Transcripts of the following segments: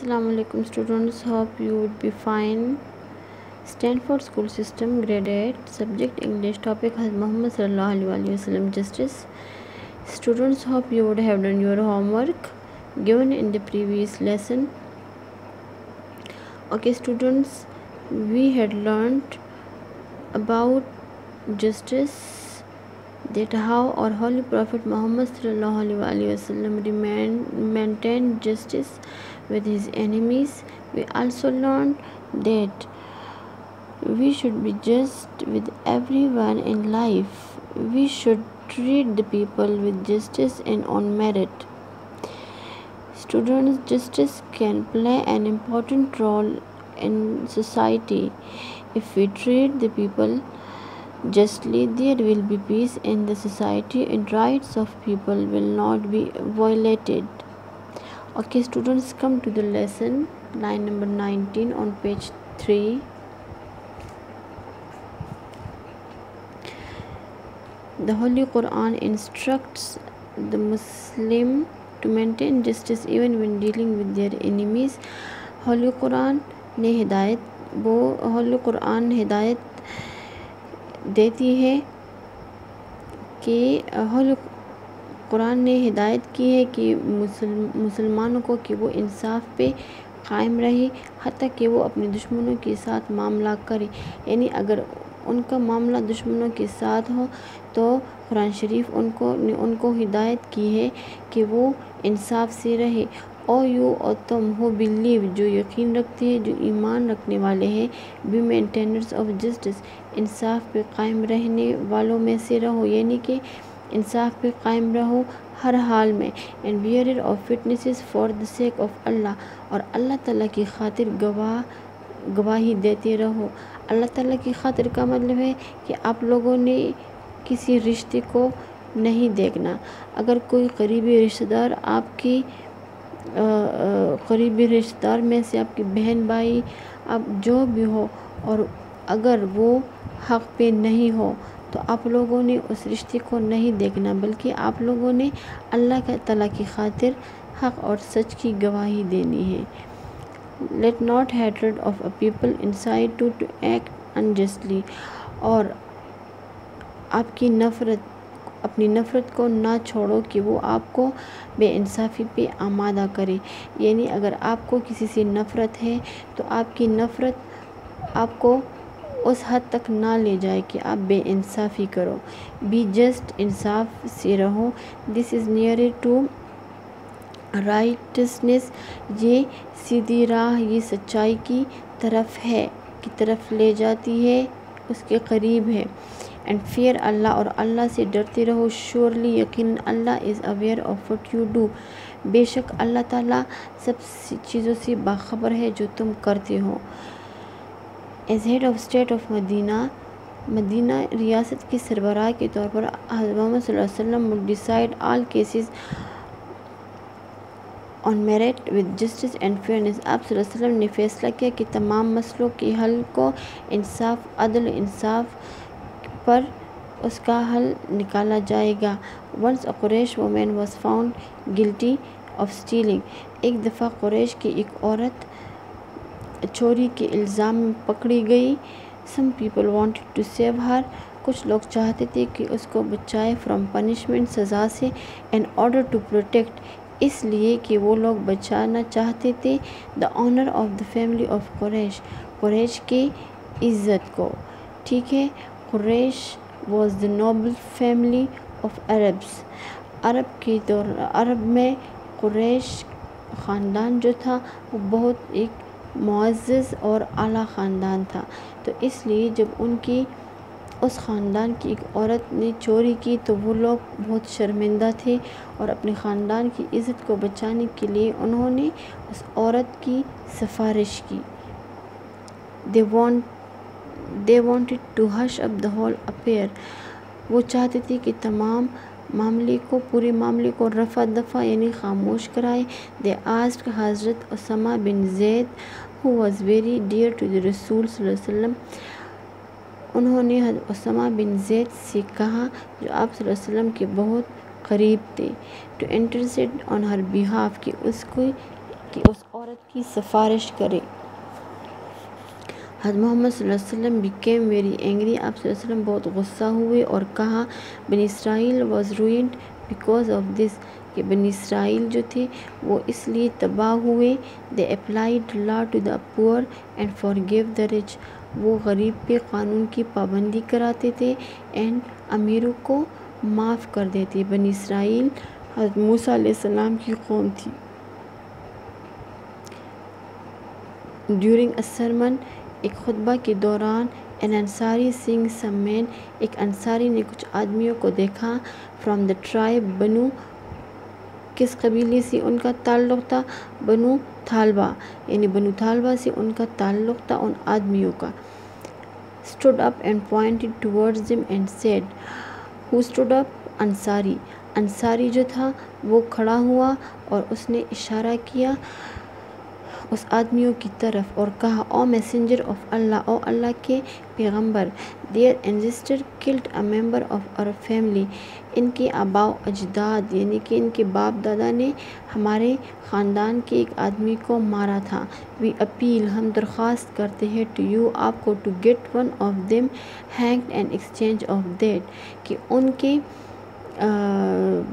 Assalamu alaikum students, hope you would be fine. Stanford School System Grade 8 Subject English. Topic has Muhammad sallallahu alaihi wasallam justice. Students, hope you would have done your homework given in the previous lesson. Okay students, we had learned about justice, that how our Holy Prophet Muhammad sallallahu alaihi wasallam maintained justice with his enemies. We also learned that we should be just with everyone in life. We should treat the people with justice and on merit. Students, justice can play an important role in society. If we treat the people justly, there will be peace in the society and rights of people will not be violated. Okay students, come to the lesson, line number 19 on page 3. The Holy Quran instructs the Muslim to maintain justice even when dealing with their enemies. Holy Quran हिदायत देती है कि कुरान ने हिदायत की है कि मुसलमानों को कि वो इंसाफ पे कायम रहे, हत्ता कि वो अपने दुश्मनों के साथ मामला करे। यानी अगर उनका मामला दुश्मनों के साथ हो तो कुरान शरीफ उनको हिदायत की है कि वो इंसाफ से रहे। और यू और तुम हो बिलीव, जो यकीन रखते हैं, जो ईमान रखने वाले हैं, बी मेंटेनर्स ऑफ जस्टिस, इंसाफ पे कायम रहने वालों में से रहो, यानी कि इंसाफ पे कायम रहो हर हाल में। And bearer of witnesses for the sake of Allah, और अल्लाह ताला की खातिर गवाही देते रहो। अल्लाह ताला की खातिर का मतलब है कि आप लोगों ने किसी रिश्ते को नहीं देखना। अगर कोई करीबी रिश्तेदार आपकी करीबी रिश्तेदार में से आपकी बहन भाई आप जो भी हो, और अगर वो हक़ पे नहीं हो तो आप लोगों ने उस रिश्ते को नहीं देखना, बल्कि आप लोगों ने अल्लाह ताला की खातिर हक़ और सच की गवाही देनी है। Let not hatred of a people incite to act unjustly, और अपनी नफ़रत को ना छोड़ो कि वो आपको बेइंसाफ़ी पे आमादा करे। यानी अगर आपको किसी से नफ़रत है तो आपकी नफ़रत आपको उस हद तक ना ले जाए कि आप बेइंसाफ़ी करो। बी जस्ट, इंसाफ से रहो। This is near to rightness, ये सीधी राह, ये सच्चाई की तरफ ले जाती है, उसके करीब है। एंड फियर अल्लाह, और अल्लाह से डरते रहो। श्योरली, यकीन, Allah is aware of what you do, बेशक अल्लाह ताला सब चीज़ों से बाखबर है जो तुम करते हो। As head of state of Medina रियासत के सरबराह के तौर पर हज़रत मोहम्मद सल्लल्लाहु अलैहि वसल्लम would decide all cases on merit with justice and fairness. आप सल्लल्लाहु अलैहि वसल्लम ने फैसला किया कि तमाम मसलों के हल को इंसाफ, अदल, इंसाफ पर उसका हल निकाला जाएगा। Once a Quraysh woman was found guilty of stealing, एक दफ़ा कुरैश की एक औरत चोरी के इल्ज़ाम में पकड़ी गई। Some people wanted to save her, कुछ लोग चाहते थे कि उसको बचाए फ्रॉम पनिशमेंट, सज़ा से, इन ऑर्डर टू प्रोटेक्ट, इसलिए कि वो लोग बचाना चाहते थे the honour of the family of Quraish की इज़्ज़त को। ठीक है, Quraish was the noble family of Arabs, Arab में कुरैश ख़ानदान जो था वो बहुत एक मुअज़्ज़ज़ और आला ख़ानदान था। तो इसलिए जब उस ख़ानदान की एक औरत ने चोरी की तो वो लोग बहुत शर्मिंदा थे, और अपने ख़ानदान की इज़्ज़त को बचाने के लिए उन्होंने उस औरत की सिफारिश की। They wanted to hush up the whole affair, वो चाहते थे कि तमाम पूरे मामले को रफ़ा दफ़ा यानी खामोश कराए। They asked हज़रत उसामा बिन ज़ैद who was very dear to the रसूल सल्लल्लाहु अलैहि वसल्लम, उन्होंने हज़रत उसामा बिन ज़ैद से कहा जो आप सल्लल्लाहु अलैहि वसल्लम के बहुत करीब थे, टू इंटरसेड ऑन हर बिहाफ, कि उस औरत مدد کی سفارش کرے۔ حضرت محمد صلی اللہ علیہ وسلم became very angry۔ آپ صلی اللہ علیہ وسلم بہت غصہ ہوئے اور کہا بنی اسرائیل was ruined because of this، کہ بنی اسرائیل جو تھے وہ اس لیے تباہ ہوئے۔ they applied law to the poor and forgave the rich، وہ غریب پہ قانون کی پابندی کراتے تھے and امیروں کو معاف کر دیتے۔ بنی اسرائیل حضرت موسیٰ علیہ السلام کی قوم تھی۔ during a sermon، ایک خطبہ کے دوران an ansari seeing some men، ایک انصاری نے کچھ آدمیوں کو دیکھا from the tribe بنو، کس قبیلے سے ان کا تعلق تھا؟ بنو تھالبہ، یعنی بنو تھالبہ سے ان کا تعلق تھا ان آدمیوں کا۔ stood up and pointed towards them and said، who stood up؟ Ansari, Ansari جو تھا وہ کھڑا ہوا اور اس نے اشارہ کیا اس آدمیوں کی طرف اور کہا او میسنجر آف اللہ، او اللہ کے پیغمبر، their ancestor killed a member of our family، ان کے آباء و اجداد یعنی کہ ان کے باپ دادا نے ہمارے خاندان کے ایک آدمی کو مارا تھا۔ we appeal، ہم درخواست کرتے ہیں to you، آپ کو to get one of them hanged in exchange of that، کہ ان کے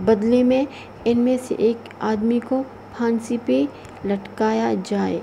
بدلے میں ان میں سے ایک آدمی کو پھانسی پہ لٹکایا جائے۔